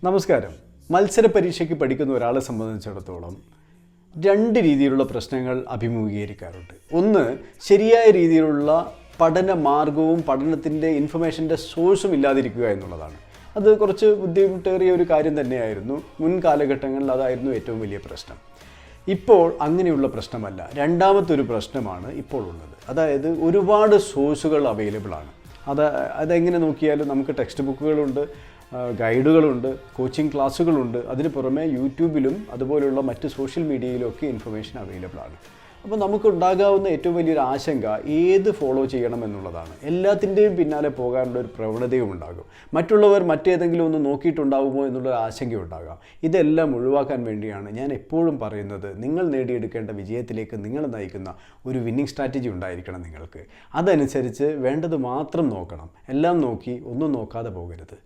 നമസ്കാരം. മത്സര പരീക്ഷയ്ക്ക് പഠിക്കുന്ന ഒരാളെ സംബന്ധിച്ചിടത്തോളം രണ്ട് രീതിയിലുള്ള പ്രശ്നങ്ങൾ അഭിമുഖീകരിക്കാറുണ്ട്. ഒന്ന്, ശരിയായ രീതിയിലുള്ള പഠന മാർഗവും പഠനത്തിൻ്റെ ഇൻഫർമേഷൻ്റെ സോഴ്സും ഇല്ലാതിരിക്കുക എന്നുള്ളതാണ്. അത് കുറച്ച് ബുദ്ധിമുട്ടേറിയ ഒരു കാര്യം തന്നെയായിരുന്നു. മുൻ കാലഘട്ടങ്ങളിൽ അതായിരുന്നു ഏറ്റവും വലിയ പ്രശ്നം. ഇപ്പോൾ അങ്ങനെയുള്ള പ്രശ്നമല്ല. രണ്ടാമത്തെ ഒരു പ്രശ്നമാണ് ഇപ്പോൾ ഉള്ളത്. അതായത് ഒരുപാട് സോഴ്സുകൾ അവൈലബിൾ ആണ്. അതെങ്ങനെ നോക്കിയാലും നമുക്ക് ടെക്സ്റ്റ് ബുക്കുകളുണ്ട്, ഗൈഡുകളുണ്ട്, കോച്ചിങ് ക്ലാസ്സുകളുണ്ട്. അതിന് പുറമെ യൂട്യൂബിലും അതുപോലുള്ള മറ്റ് സോഷ്യൽ മീഡിയയിലും ഒക്കെ ഇൻഫർമേഷൻ അവൈലബിൾ ആണ്. അപ്പോൾ നമുക്കുണ്ടാകാവുന്ന ഏറ്റവും വലിയൊരു ആശങ്ക ഏത് ഫോളോ ചെയ്യണം എന്നുള്ളതാണ്. എല്ലാത്തിൻ്റെയും പിന്നാലെ പോകാനുള്ള ഒരു പ്രവണതയും ഉണ്ടാകും. മറ്റുള്ളവർ മറ്റേതെങ്കിലും ഒന്ന് നോക്കിയിട്ടുണ്ടാകുമോ എന്നുള്ളൊരു ആശങ്കയുണ്ടാകാം. ഇതെല്ലാം ഒഴിവാക്കാൻ വേണ്ടിയാണ് ഞാൻ എപ്പോഴും പറയുന്നത്, നിങ്ങൾ നേടിയെടുക്കേണ്ട വിജയത്തിലേക്ക് നിങ്ങളെ നയിക്കുന്ന ഒരു വിന്നിംഗ് സ്ട്രാറ്റജി ഉണ്ടായിരിക്കണം നിങ്ങൾക്ക്. അതനുസരിച്ച് വേണ്ടത് മാത്രം നോക്കണം. എല്ലാം നോക്കി ഒന്നും നോക്കാതെ പോകരുത്.